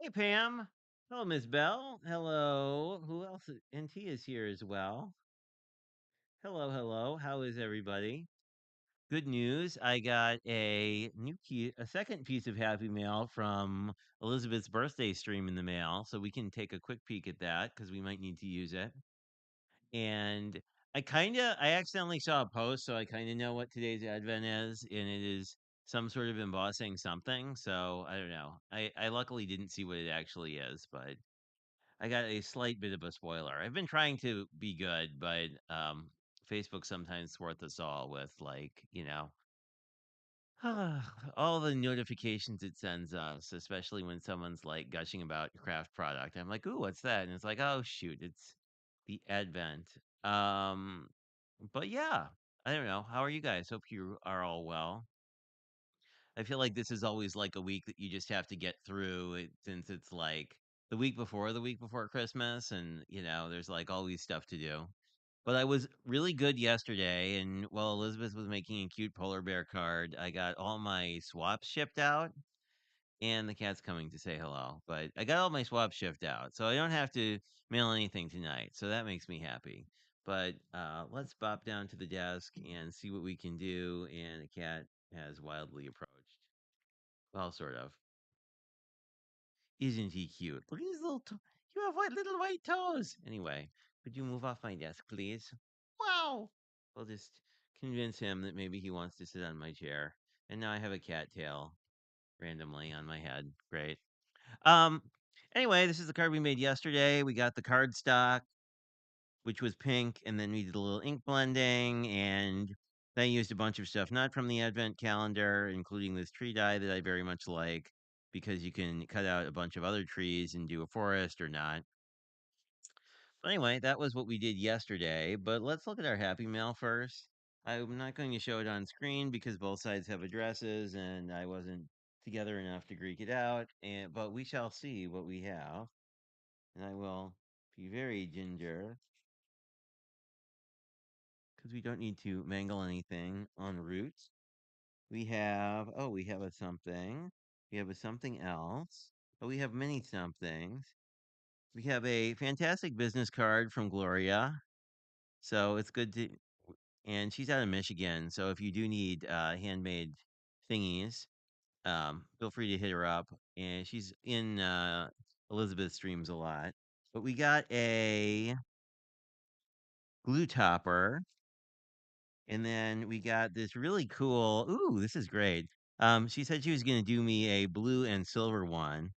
Hey, Pam. Hello, Miss Bell. Hello. Who else? And T is here as well. Hello, hello. How is everybody? Good news. I got a second piece of happy mail from Elizabeth's birthday stream in the mail, so we can take a quick peek at that because we might need to use it. And I accidentally saw a post, so I kind of know what today's Advent is, and it is some sort of embossing something. So I don't know. I luckily didn't see what it actually is, but I got a slight bit of a spoiler. I've been trying to be good, but Facebook sometimes thwarts us all with all the notifications it sends us, especially when someone's like gushing about your craft product. I'm like, ooh, what's that? And it's like, oh shoot, it's the Advent. Um, but yeah, I don't know. How are you guys? Hope you are all well. I feel like this is always like a week that you just have to get through it, since it's like the week before Christmas, and there's like always stuff to do. But I was really good yesterday, and while Elizabeth was making a cute polar bear card, I got all my swaps shipped out, and the cat's coming to say hello. But I got all my swaps shipped out, so I don't have to mail anything tonight. So that makes me happy. But let's bop down to the desk and see what we can do. And the cat has wildly approached. Well, sort of. Isn't he cute? Look at his little You have little white toes. Anyway, could you move off my desk, please? Wow. I'll just convince him that maybe he wants to sit on my chair. And now I have a cattail randomly on my head. Great. Um. Anyway, this is the card we made yesterday. We got the card stock, which was pink, and then we did a little ink blending, and I used a bunch of stuff not from the advent calendar, including this tree die that I very much like, because you can cut out a bunch of other trees and do a forest or not. But anyway, that was what we did yesterday. But let's look at our happy mail first. I'm not going to show it on screen because both sides have addresses and I wasn't together enough to Greek it out. But we shall see what we have. And I will be very ginger because we don't need to mangle anything en route. We have a something. We have a something else. Oh, we have many somethings. We have a fantastic business card from Gloria. So it's good to, and she's out of Michigan. So if you do need handmade thingies, feel free to hit her up. And she's in Elizabeth streams a lot. But we got a glue topper. And then we got this really cool. Ooh, this is great. She said she was going to do me a blue and silver one,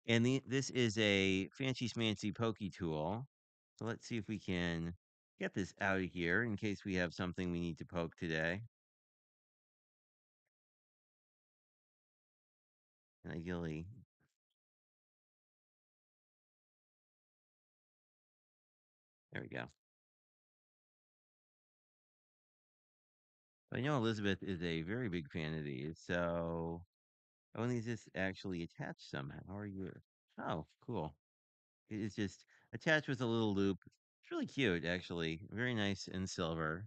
and this is a fancy smancy pokey tool. So let's see if we can get this out of here in case we have something we need to poke today. And ideally, there we go. I know Elizabeth is a very big fan of these, so oh, and these just actually attached somehow. How are you? Oh, cool. It is just attached with a little loop. It's really cute, actually. Very nice in silver.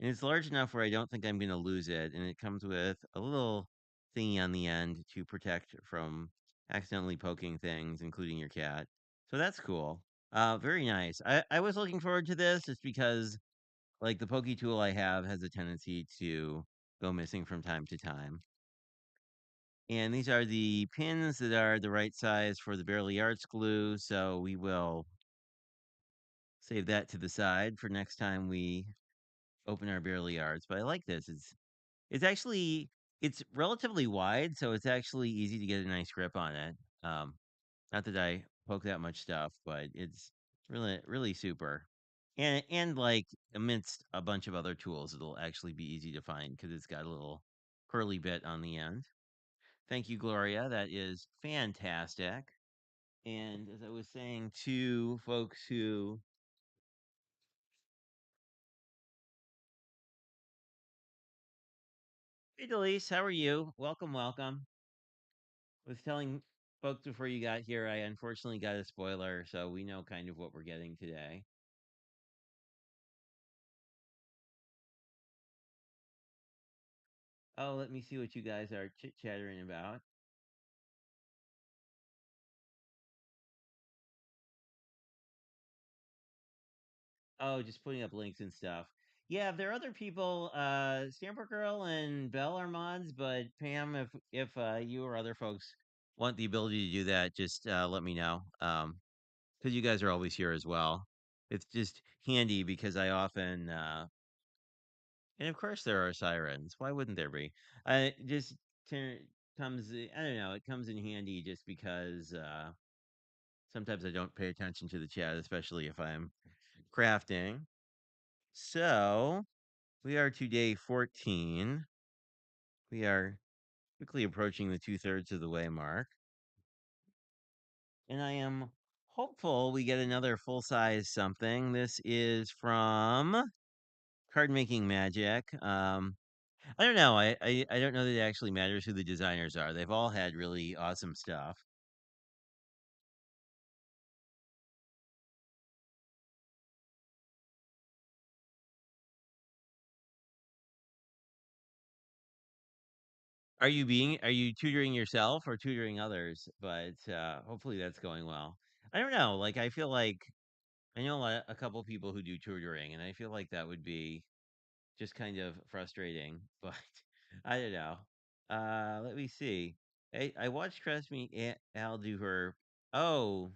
And it's large enough where I don't think I'm going to lose it. And it comes with a little thingy on the end to protect from accidentally poking things, including your cat. So that's cool. Very nice. I was looking forward to this just because, like, the pokey tool I have has a tendency to go missing from time to time. And these are the pins that are the right size for the Barely Arts glue. So we will save that to the side for next time we open our Barely Arts. But I like this. It's actually it's relatively wide, so it's actually easy to get a nice grip on it. Um, Not that I poke that much stuff, but it's really really super. And like amidst a bunch of other tools, it'll actually be easy to find because it's got a little curly bit on the end. Thank you, Gloria. That is fantastic. And as I was saying to folks who, hey, Delise, how are you? Welcome, welcome. Was telling folks before you got here, I unfortunately got a spoiler, so we know kind of what we're getting today. Oh, let me see what you guys are chit chattering about. Oh, just putting up links and stuff. Yeah, there are other people. Stamper Girl and Belle are mods, but Pam, if you or other folks want the ability to do that, just let me know. Because you guys are always here as well. It's just handy because I often, and of course there are sirens. Why wouldn't there be? Just turn comes. I don't know. It comes in handy just because sometimes I don't pay attention to the chat, especially if I'm crafting. So we are to day 14. We are quickly approaching the two-thirds of the way mark. And I am hopeful we get another full-size something. This is from Card Making Magic. I don't know. I don't know that it actually matters who the designers are. They've all had really awesome stuff. Are you tutoring yourself or tutoring others? But hopefully that's going well. I don't know. Like I feel like I know a couple people who do tutoring, and I feel like that would be just kind of frustrating. But I don't know. Let me see. I watched Trust Me Al do her. Oh,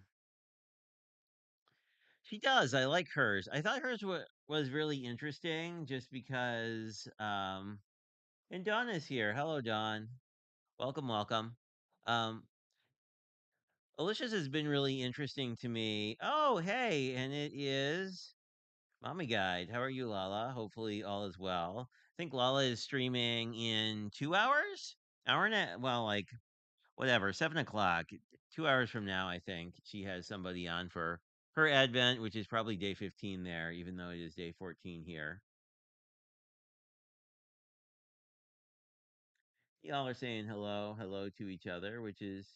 she does. I like hers. I thought hers was really interesting just because and Dawn is here. Hello, Dawn. Welcome, welcome. Um Alicia's has been really interesting to me. Oh, hey, and it is Mommy Guide. How are you, Lala? Hopefully all is well. I think Lala is streaming in 2 hours? Hour and a well, like whatever, 7 o'clock. 2 hours from now, I think. She has somebody on for her Advent, which is probably day 15 there, even though it is day 14 here. Y'all are saying hello to each other, which is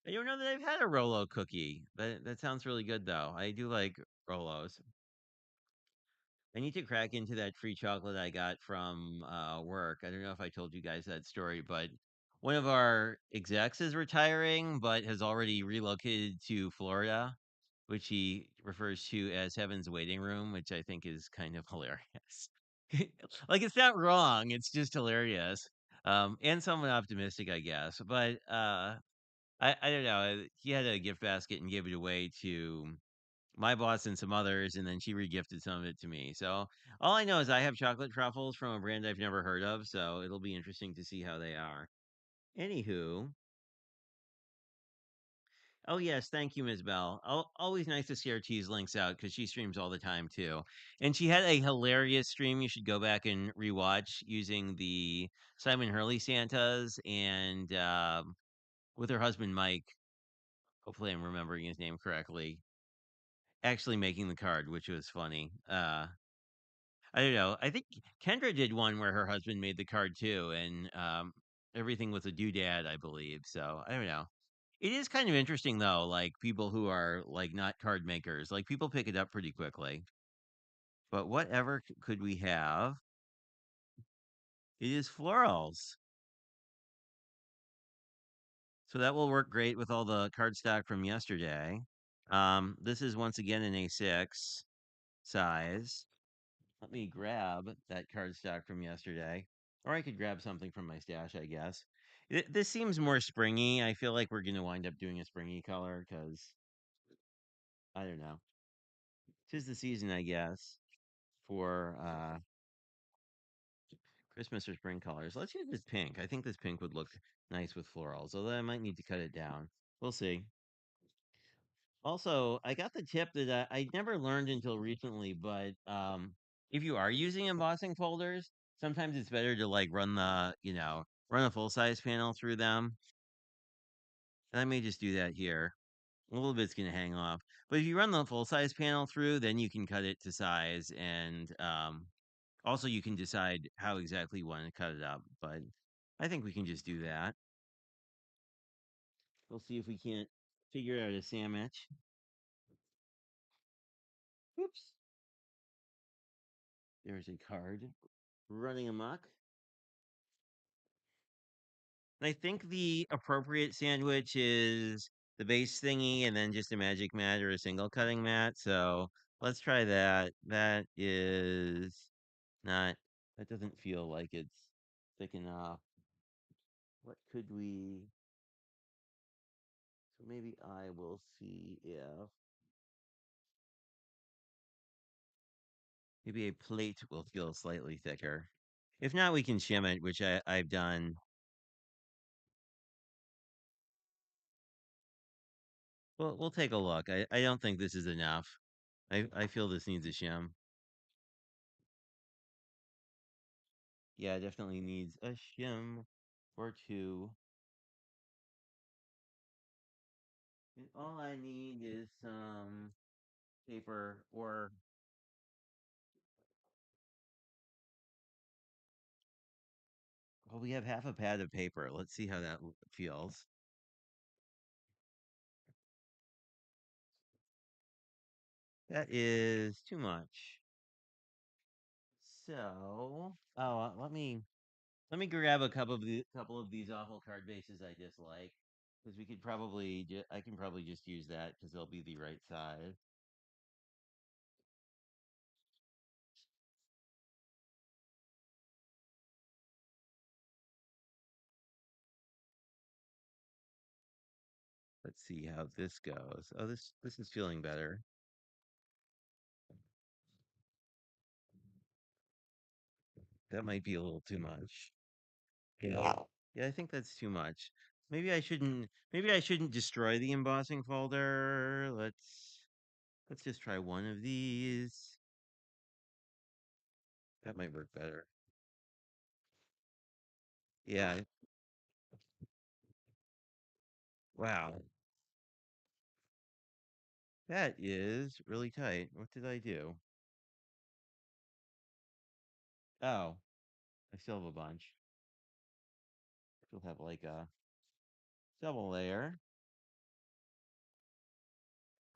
I don't know that I've had a Rolo cookie. That sounds really good though. I do like Rolos. I need to crack into that free chocolate I got from work. I don't know if I told you guys that story, but one of our execs is retiring, but has already relocated to Florida, which he refers to as Heaven's Waiting Room, which I think is kind of hilarious. Like it's not wrong; it's just hilarious, and somewhat optimistic, I guess. But I don't know. He had a gift basket and gave it away to my boss and some others, and then she regifted some of it to me. So all I know is I have chocolate truffles from a brand I've never heard of, so it'll be interesting to see how they are. Anywho, oh yes, thank you, Ms. Bell. Always nice to see our tease links out because she streams all the time too, and she had a hilarious stream. You should go back and rewatch using the Simon Hurley Santas and with her husband Mike. Hopefully, I'm remembering his name correctly. Actually, making the card, which was funny. I don't know. I think Kendra did one where her husband made the card too, and everything with a doodad, I believe. So I don't know. It is kind of interesting though, like people who are like not card makers, like people pick it up pretty quickly. But whatever could we have? It is florals, so that will work great with all the card stock from yesterday. This is once again an A6 size. Let me grab that card stock from yesterday. Or I could grab something from my stash, I guess. This seems more springy. I feel like we're going to wind up doing a springy color because, I don't know. Tis the season, I guess, for Christmas or spring colors. Let's use this pink. I think this pink would look nice with florals, although I might need to cut it down. We'll see. Also, I got the tip that I never learned until recently, but if you are using embossing folders, sometimes it's better to like run run a full size panel through them. And I may just do that here. A little bit's gonna hang off, but if you run the full size panel through, then you can cut it to size, and also you can decide how exactly you want to cut it up. But I think we can just do that. We'll see if we can't figure out a sandwich. Oops, there's a card running amok. And I think the appropriate sandwich is the base thingy and then just a magic mat or a single cutting mat. So Let's try that. That is not, that doesn't feel like it's thick enough. What could we, so maybe I will see if maybe a plate will feel slightly thicker. If not, we can shim it, which I've done. Well, we'll take a look. I don't think this is enough. I feel this needs a shim. Yeah, it definitely needs a shim or two. And all I need is some paper or, well, we have half a pad of paper. Let's see how that feels. That is too much. So, oh, let me grab a couple of these awful card bases I dislike because we could probably I can probably just use that because they'll be the right size. Let's see how this goes. Oh, this is feeling better. That might be a little too much. Yeah. Yeah, I think that's too much. Maybe I shouldn't destroy the embossing folder. Let's just try one of these. That might work better. Yeah. Wow. That is really tight. What did I do? Oh, I still have a bunch. Still have like a double layer.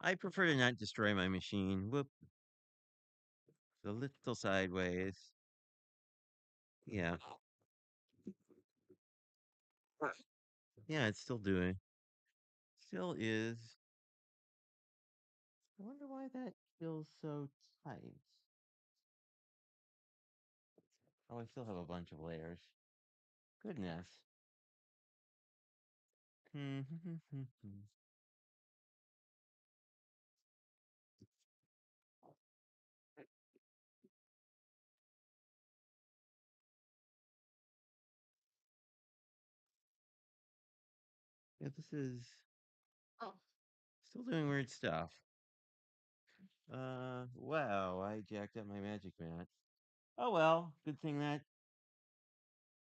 I prefer to not destroy my machine. Whoop. A little sideways. Yeah. Yeah, it's still doing. Still is. I wonder why that feels so tight. Oh, I still have a bunch of layers. Goodness. Yeah, this is still doing weird stuff. Wow, I jacked up my magic mat. Oh well, good thing that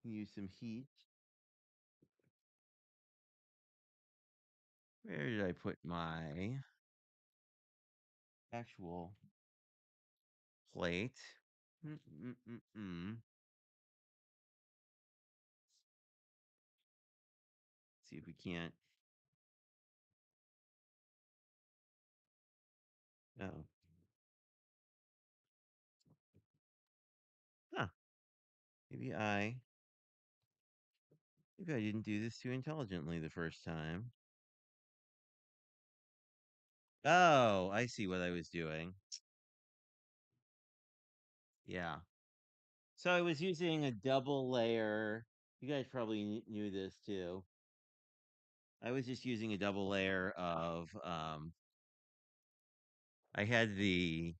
can use some heat. Where did I put my actual plate? Mm-mm-mm-mm. See if we can't. Oh, huh. Maybe maybe I didn't do this too intelligently the first time. Oh, I see what I was doing. Yeah. So I was using a double layer. You guys probably knew this too. I was just using a double layer of I had the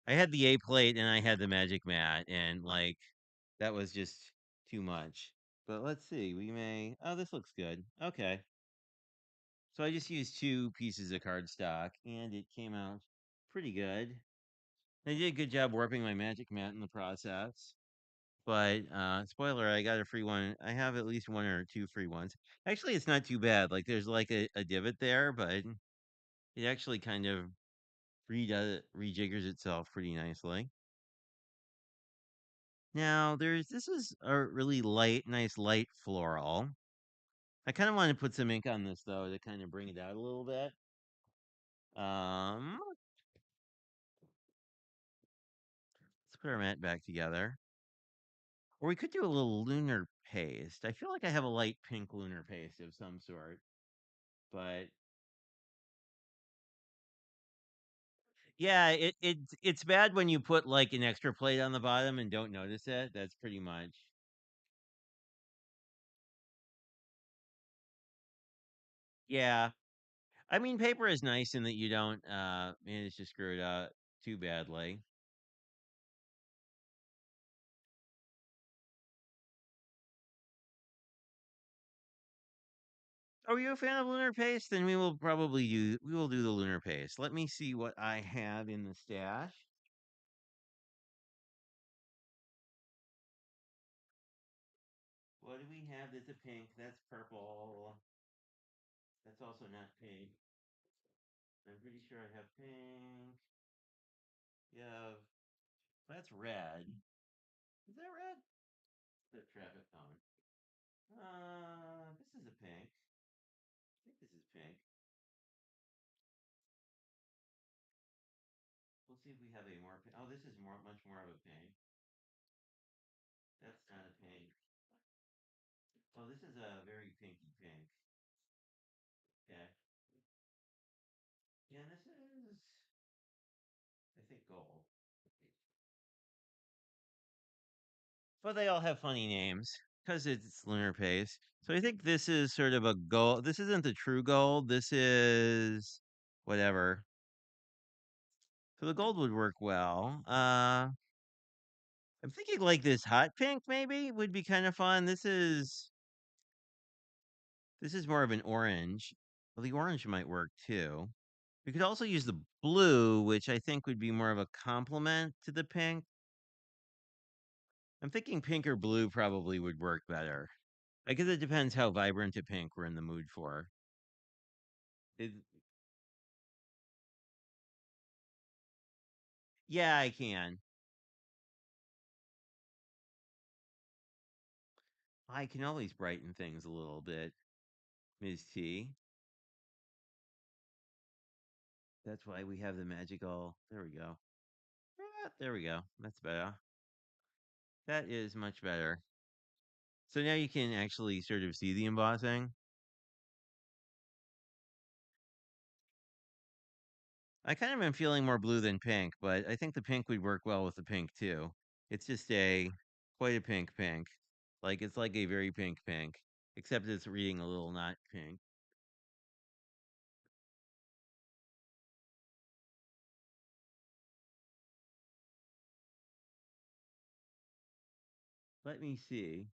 I had the A plate and I had the magic mat and like that was just too much. But let's see. We may. Oh, this looks good. Okay. So I just used two pieces of cardstock and it came out pretty good. I did a good job warping my magic mat in the process. But spoiler, I got a free one. I have at least one or two free ones. Actually, it's not too bad. Like there's like a divot there, but it actually kind of rejiggers itself pretty nicely. Now this is a really nice light floral. I kind of want to put some ink on this though to kind of bring it out a little bit. Let's put our mat back together. Or we could do a little lunar paste. I feel like I have a light pink lunar paste of some sort, but Yeah, it's bad when you put like an extra plate on the bottom and don't notice it. That's pretty much. Yeah. I mean, paper is nice in that you don't manage to screw it up too badly. Are you a fan of lunar paste? Then we will do the lunar paste. Let me see what I have in the stash. What do we have that's a pink? That's purple. That's also not pink. I'm pretty sure I have pink. Yeah, that's red. Is that red? The traffic cone. This is a pink. I think this is pink. We'll see if we have a more pink. Oh, this is much more of a pink. That's not a pink. Oh, this is a very pinky pink. Okay. Yeah, this is, I think, gold. But they all have funny names because it's lunar paste. So I think this is sort of a gold. This isn't the true gold. This is whatever. So the gold would work well. I'm thinking like this hot pink maybe would be kind of fun. This is more of an orange. Well, the orange might work too. We could also use the blue, which I think would be more of a complement to the pink. I'm thinking pink or blue probably would work better. I guess it depends how vibrant a pink we're in the mood for. It, yeah, I can. I can always brighten things a little bit, Ms. T. That's why we have the magical. There we go. There we go. That's better. That is much better. So now you can actually sort of see the embossing. I kind of am feeling more blue than pink, but I think the pink would work well with the pink too. It's just a quite a pink pink. Like it's like a very pink pink, except it's reading a little not pink. Let me see.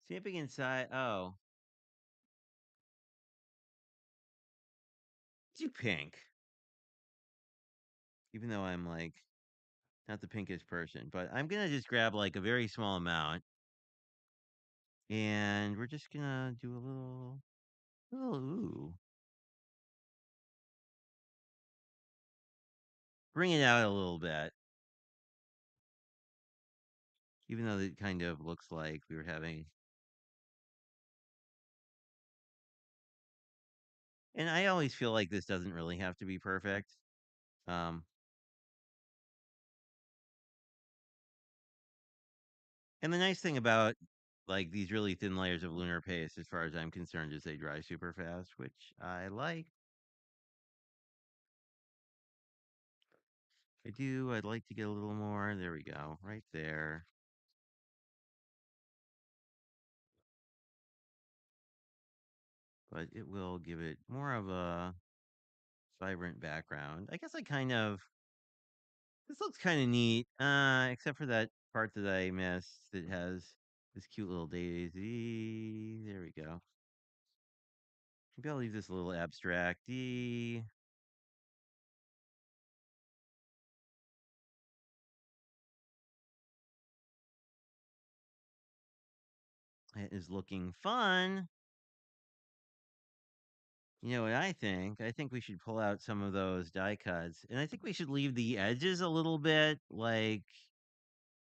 Stamping inside. Oh, do pink. Even though I'm like not the pinkest person, but I'm gonna just grab like a very small amount, and we're just gonna do little ooh, bring it out a little bit. Even though it kind of looks like we were having, and I always feel like this doesn't really have to be perfect. Um, and the nice thing about like these really thin layers of lunar paste, as far as I'm concerned, is they dry super fast, which I like. I do. I'd like to get a little more. There we go. Right there. But it will give it more of a vibrant background. I guess I kind of this looks kind of neat. Except for that part that I missed that has this cute little daisy. There we go. Maybe I'll leave this a little abstracty. It is looking fun. You know what I think? I think we should pull out some of those die cuts, and I think we should leave the edges a little bit like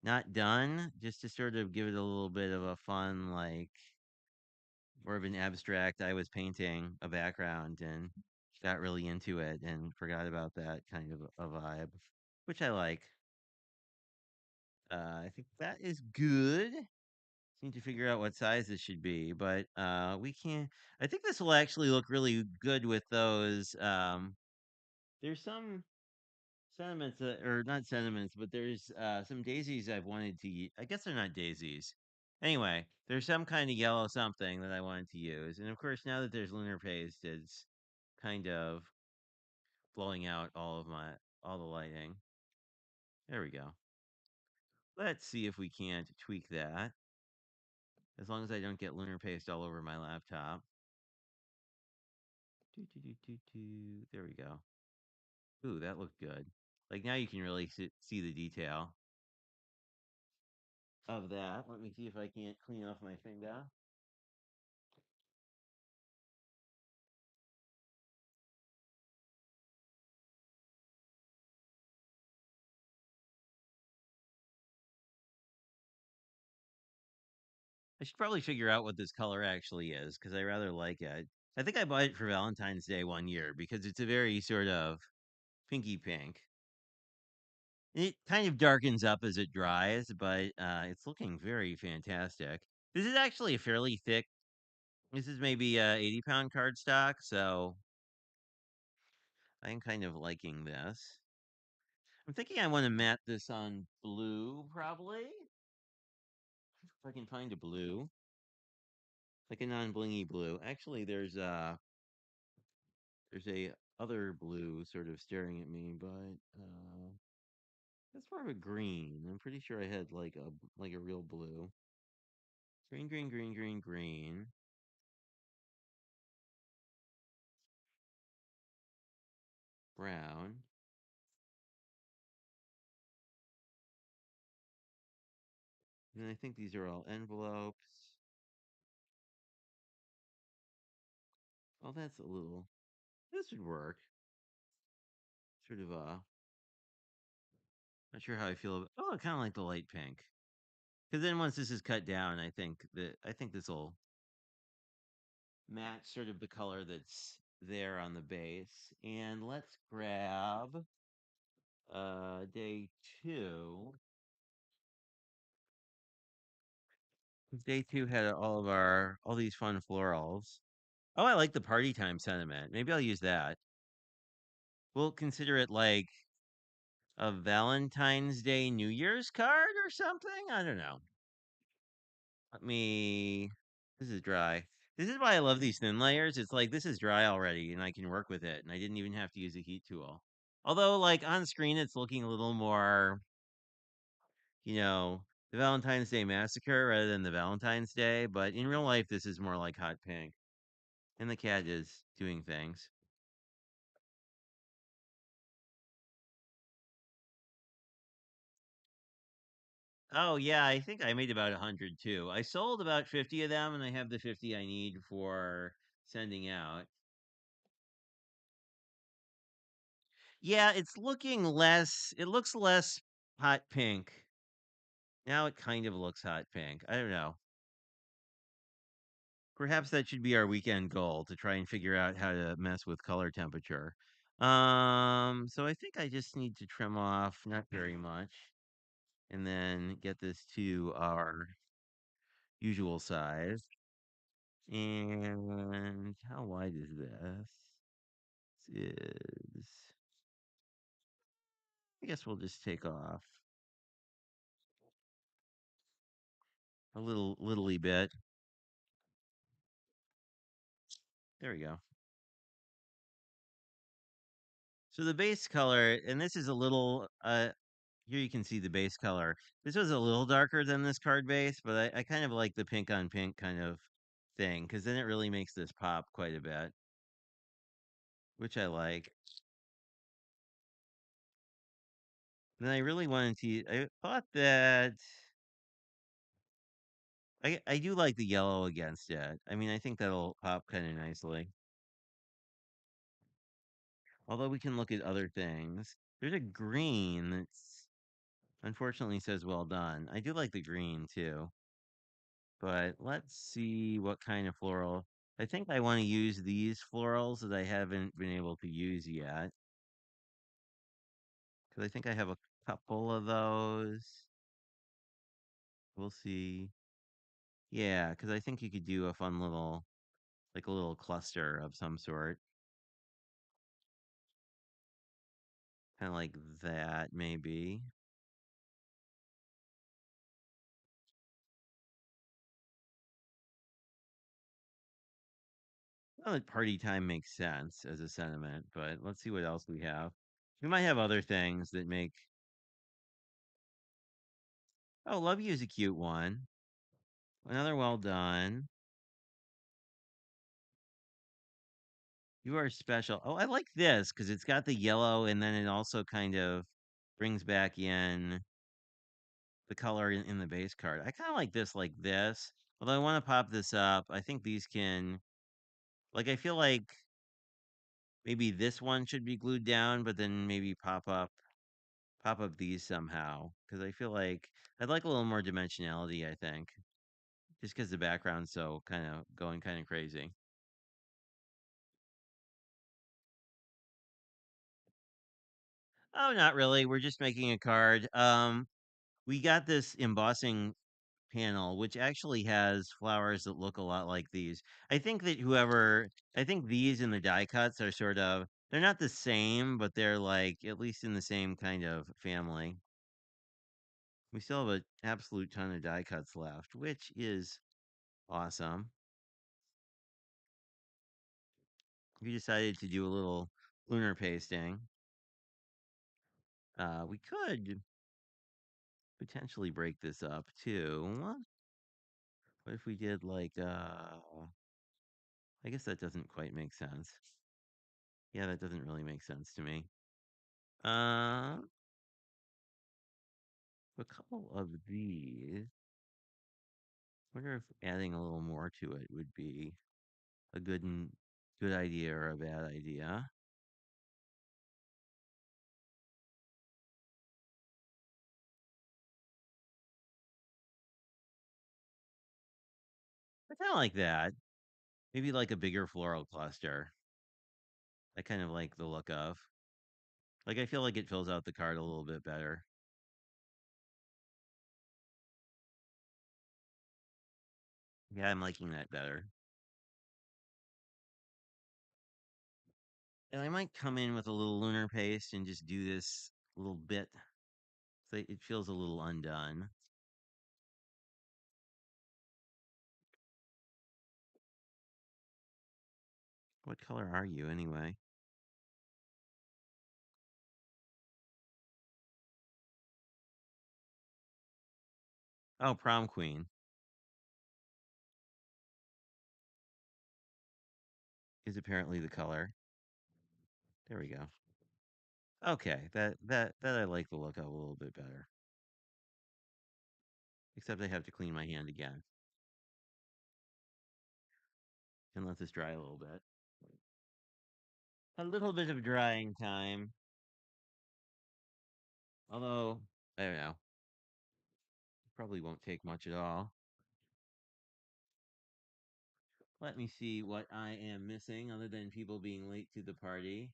not done, just to sort of give it a little bit of a fun, like more of an abstract. I was painting a background and got really into it and forgot about that kind of a vibe, which I like. I think that is good. Need to figure out what size this should be, but we can't. I think this will actually look really good with those. There's some sentiments, or not sentiments, but there's some daisies I've wanted to. I guess they're not daisies. Anyway, there's some kind of yellow something that I wanted to use, and of course, now that there's lunar paste, it's kind of blowing out all the lighting. There we go. Let's see if we can't tweak that. As long as I don't get lunar paste all over my laptop. There we go. Ooh, that looked good. Like now you can really see the detail of that. Let me see if I can't clean off my finger. I should probably figure out what this color actually is because I rather like it. I think I bought it for Valentine's Day one year because it's a very sort of pinky pink. It kind of darkens up as it dries, but it's looking very fantastic. This is actually a fairly thick. This is maybe 80-pound cardstock, so I'm kind of liking this. I'm thinking I want to mat this on blue, probably. If I can find a blue, like a non-blingy blue. Actually, there's a other blue sort of staring at me, but that's more of a green. I'm pretty sure I had like a real blue. Green, green, green, green, green, brown. And I think these are all envelopes. Oh, that's a little. This would work. Sort of not sure how I feel about. Oh, kind of like the light pink. Because then once this is cut down, I think this will match sort of the color that's there on the base. And let's grab day two. Day two had all these fun florals. Oh, I like the party time sentiment. Maybe I'll use that. We'll consider it like a Valentine's Day New Year's card or something. I don't know. Let me. This is dry. This is why I love these thin layers. It's like this is dry already, and I can work with it, and I didn't even have to use a heat tool. Although, like on screen, it's looking a little more, you know, the Valentine's Day Massacre rather than the Valentine's Day. But in real life, this is more like hot pink, and the cat is doing things. Oh yeah, I think I made about 100 too. I sold about 50 of them, and I have the 50 I need for sending out. Yeah, it's looking less. It looks less hot pink. Now it kind of looks hot pink. I don't know. Perhaps that should be our weekend goal to try and figure out how to mess with color temperature. So I think I just need to trim off not very much and then get this to our usual size. And how wide is this? This is, I guess we'll just take off a littly bit. There we go. So the base color, and this is a little here you can see the base color. This was a little darker than this card base, but I kind of like the pink on pink kind of thing because then it really makes this pop quite a bit, which I like. And I really wanted to. I thought that I do like the yellow against it. I mean, I think that'll pop kind of nicely. Although we can look at other things. There's a green that's unfortunately says well done. I do like the green too. But let's see what kind of floral. I think I want to use these florals that I haven't been able to use yet. Because I think I have a couple of those. We'll see. Yeah, because I think you could do a fun little, like a little cluster of some sort, kind of like that, maybe. Well, like party time makes sense as a sentiment, but let's see what else we have. We might have other things that make. Oh, Love You is a cute one. Another well done. You are special. Oh, I like this because it's got the yellow and then it also kind of brings back in the color in the base card. I kind of like this. Although I want to pop this up. I think these can, like, I feel like maybe this one should be glued down, but then maybe pop up these somehow. Because I feel like I'd like a little more dimensionality, I think. Just because the background's so kind of going kind of crazy. Oh, not really. We're just making a card. We got this embossing panel, which actually has flowers that look a lot like these. I think these and the die cuts are sort of, they're not the same, but they're like at least in the same kind of family. We still have an absolute ton of die cuts left, which is awesome. We decided to do a little lunar pasting. We could potentially break this up too. What if we did like I guess that doesn't quite make sense. Yeah, that doesn't really make sense to me. Uh, a couple of these. Wonder if adding a little more to it would be a good idea or a bad idea. I kind of like that. Maybe like a bigger floral cluster. I kind of like the look of. Like I feel like it fills out the card a little bit better. Yeah, I'm liking that better. And I might come in with a little lunar paste and just do this little bit so it feels a little undone. What color are you anyway? Oh, prom queen is apparently the color. There we go. Okay, that I like the look of a little bit better. Except I have to clean my hand again and let this dry a little bit. A little bit of drying time. Although, I don't know, probably won't take much at all. Let me see what I am missing other than people being late to the party.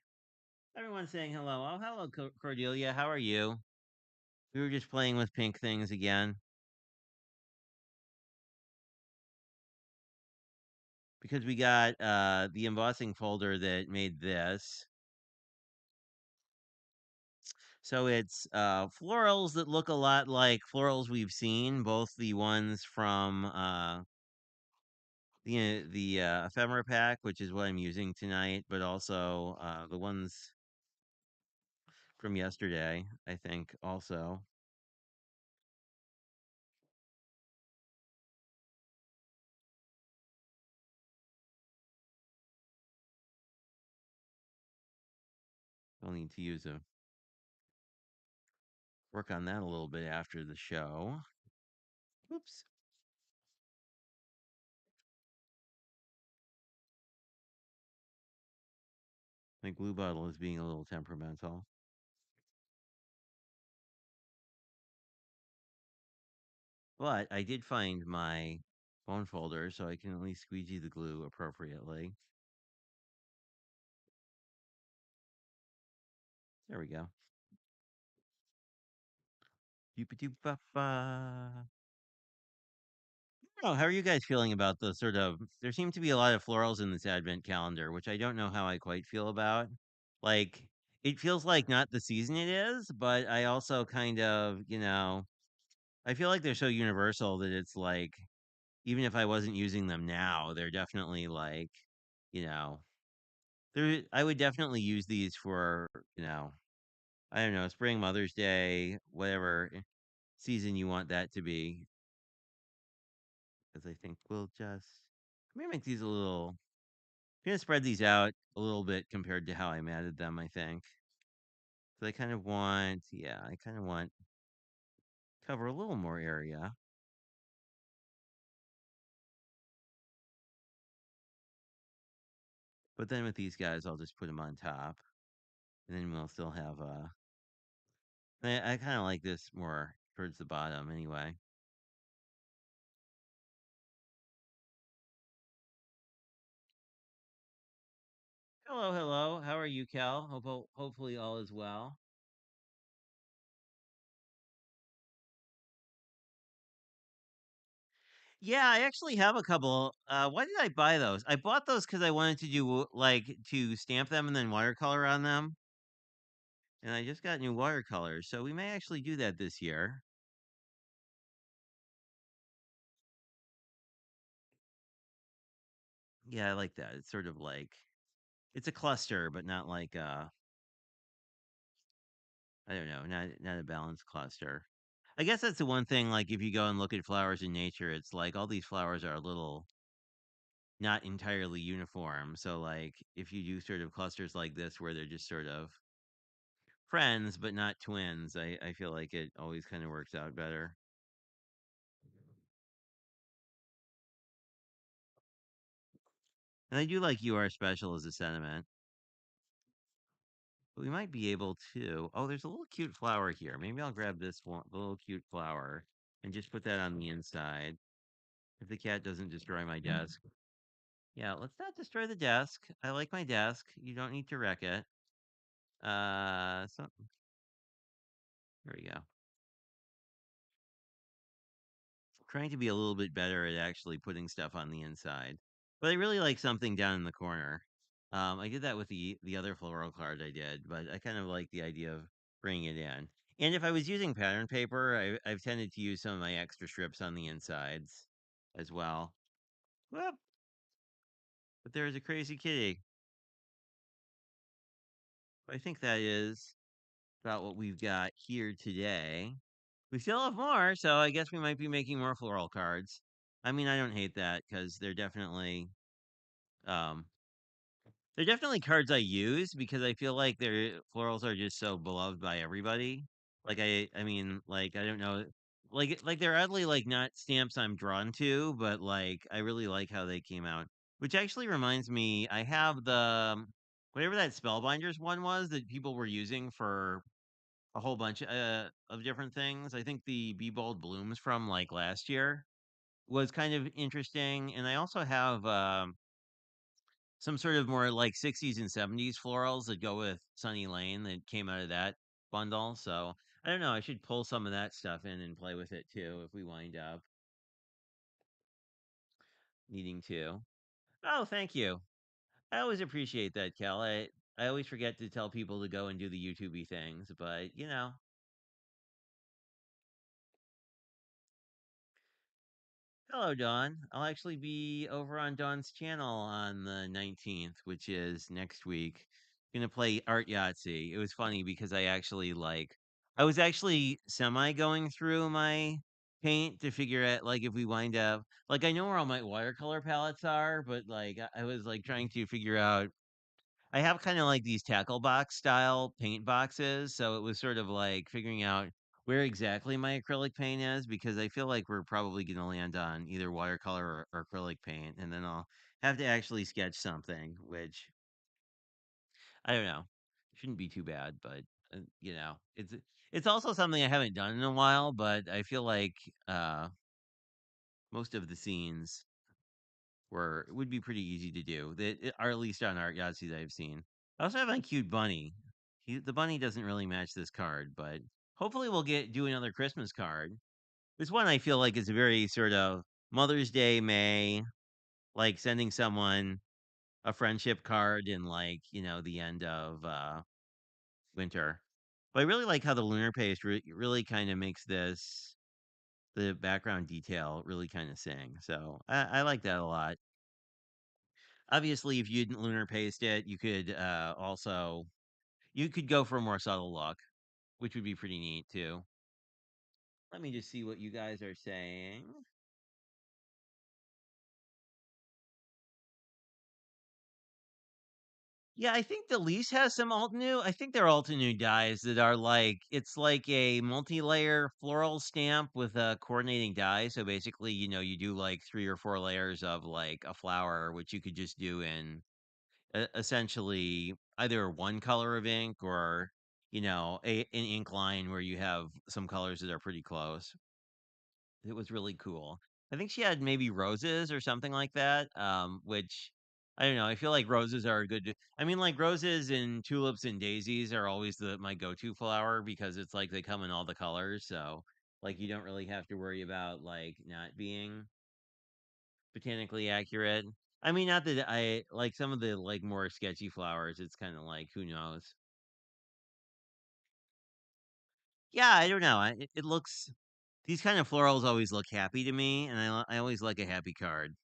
Everyone's saying hello. Oh, hello, Cordelia. How are you? We were just playing with pink things again because we got the embossing folder that made this. So it's florals that look a lot like florals we've seen, both the ones from the ephemera pack, which is what I'm using tonight, but also the ones from yesterday, I think also. I'll need to use a work on that a little bit after the show. Oops. My glue bottle is being a little temperamental. But I did find my phone folder, so I can at least squeegee the glue appropriately. There we go. Doop doop ba ba. Oh, how are you guys feeling about the sort of there seem to be a lot of florals in this advent calendar, which I don't know how I quite feel about. Like it feels like not the season it is, but I also kind of, I feel like they're so universal that it's like even if I wasn't using them now, they're definitely like, you know, there I would definitely use these for, I don't know, spring, Mother's Day, whatever season you want that to be. Because I think we'll just I'm gonna make these a little. I'm gonna spread these out a little bit compared to how I matted them. I think so. I kind of want cover a little more area. But then with these guys, I'll just put them on top, and then we'll still have. I kind of like this more towards the bottom, anyway. Hello, hello. How are you, Cal? Hopefully all is well. Yeah, I actually have a couple. Why did I buy those? I bought those because I wanted to do like to stamp them and then watercolor on them. And I just got new watercolors, so we may actually do that this year. Yeah, I like that. It's sort of like it's a cluster, but not like I don't know, not a balanced cluster. I guess that's the one thing. Like if you go and look at flowers in nature, it's like all these flowers are a little not entirely uniform. So like if you do sort of clusters like this where they're just sort of friends but not twins, I feel like it always kind of works out better. And I do like "You Are Special" as a sentiment. But we might be able to. Oh, there's a little cute flower here. Maybe I'll grab this one, the little cute flower, and just put that on the inside. If the cat doesn't destroy my desk. Yeah, let's not destroy the desk. I like my desk. You don't need to wreck it. So there we go. Trying to be a little bit better at actually putting stuff on the inside. But I really like something down in the corner. I did that with the other floral card I did, but I kind of like the idea of bringing it in. And if I was using pattern paper, I've tended to use some of my extra strips on the insides as well. Whoop, but there's a crazy kitty. I think that is about what we've got here today. We still have more, so I guess we might be making more floral cards. I mean, I don't hate that because um they're definitely cards I use because I feel like their florals are just so beloved by everybody. Like I mean, like I don't know, like they're oddly like not stamps I'm drawn to, but like I really like how they came out. Which actually reminds me, I have the whatever that Spellbinders one was that people were using for a whole bunch of different things. I think the Be Bold Blooms from like last year was kind of interesting, and I also have some sort of more like 60s and 70s florals that go with Sunny Lane that came out of that bundle. So I don't know. I should pull some of that stuff in and play with it too if we wind up needing to. Oh, thank you. I always appreciate that, Kel. I always forget to tell people to go and do the YouTubey things, but hello, Dawn. I'll actually be over on Dawn's channel on the 19th, which is next week. Gonna play Art Yahtzee. It was funny because I was actually semi going through my paint to figure out like if we wind up like I know where all my watercolor palettes are, but like I was like trying to figure out I have kind of like these tackle box style paint boxes, so it was sort of like figuring out where exactly my acrylic paint is because I feel like we're probably going to land on either watercolor or acrylic paint, and then I'll have to actually sketch something, which I don't know, shouldn't be too bad, but it's also something I haven't done in a while, but I feel like most of the scenes were would be pretty easy to do. That are at least on art Yahtzees I've seen. I also have a cute bunny. The bunny doesn't really match this card, but hopefully we'll get do another Christmas card. This one I feel like is very sort of Mother's Day, May, like sending someone a friendship card in like, the end of winter. But I really like how the lunar paste really kind of makes the background detail really kind of sing. So I like that a lot. Obviously, if you didn't lunar paste it, you could also you could go for a more subtle look, which would be pretty neat too. Let me just see what you guys are saying. Yeah, I think the lease has some alt new. I think they're alt new dies that are like it's like a multi-layer floral stamp with a coordinating die. So basically, you do like 3 or 4 layers of like a flower, which you could just do in essentially either one color of ink or an ink line where you have some colors that are pretty close. It was really cool. I think she had maybe roses or something like that, which I don't know. I feel like roses are a good. I mean, like roses and tulips and daisies are always my go-to flower because it's like they come in all the colors. So like you don't really have to worry about like not being botanically accurate. I mean, not that I like some of the like more sketchy flowers. It's kind of like who knows. Yeah, I don't know. It looks these kind of florals always look happy to me, and I always like a happy card.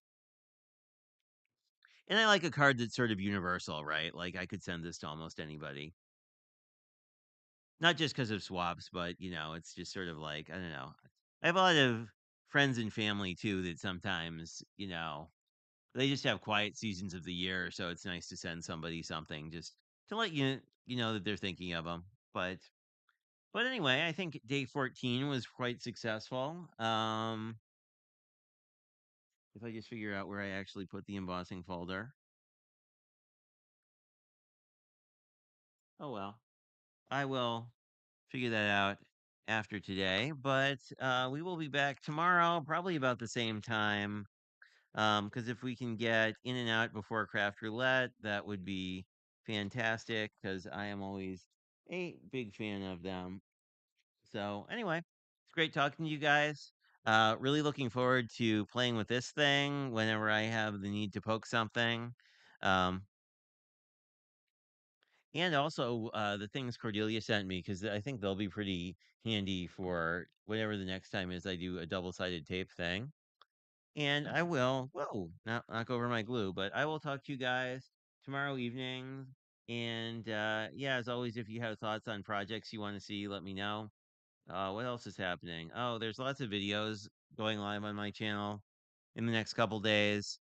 And I like a card that's sort of universal, right? Like I could send this to almost anybody. Not just because of swaps, but it's just sort of like, I don't know. I have a lot of friends and family too that sometimes, they just have quiet seasons of the year, so it's nice to send somebody something just to let you know that they're thinking of them. But anyway, I think day 14 was quite successful. If I just figure out where I actually put the embossing folder. Oh well. I will figure that out after today, but we will be back tomorrow, probably about the same time. Because if we can get in and out before craft roulette, that would be fantastic. Because I am always a big fan of them. So anyway, it's great talking to you guys. Really looking forward to playing with this thing whenever I have the need to poke something. Um, And also, the things Cordelia sent me, because I think they'll be pretty handy for whatever the next time is I do a double-sided tape thing. And I will, whoa, not knock over my glue, but I will talk to you guys tomorrow evening. And yeah, as always, if you have thoughts on projects you want to see, let me know. What else is happening? Oh, there's lots of videos going live on my channel in the next couple days.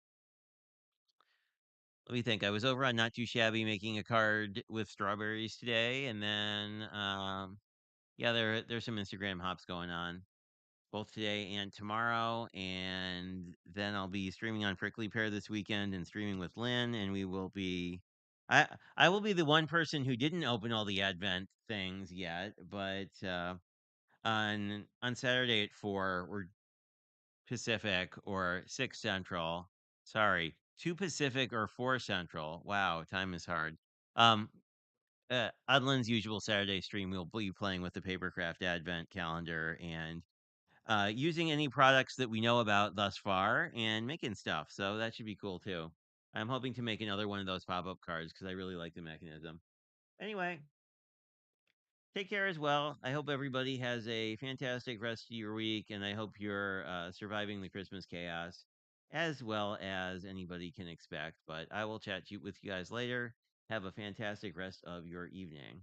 Let me think. I was over on Not Too Shabby making a card with strawberries today, and then yeah, there's some Instagram hops going on both today and tomorrow, and then I'll be streaming on Prickly Pear this weekend and streaming with Lynn, and we will be. I will be the one person who didn't open all the Advent things yet, but on Saturday at 4, we're Pacific or 6 Central. Sorry, 2 Pacific or 4 Central. Wow, time is hard. Um, on Lynn's usual Saturday stream, we'll be playing with the Papercraft Advent calendar and using any products that we know about thus far and making stuff. So that should be cool too. I'm hoping to make another one of those pop up cards because I really like the mechanism. Anyway, take care as well. I hope everybody has a fantastic rest of your week, and I hope you're surviving the Christmas chaos as well as anybody can expect. But I will chat with you guys later. Have a fantastic rest of your evening.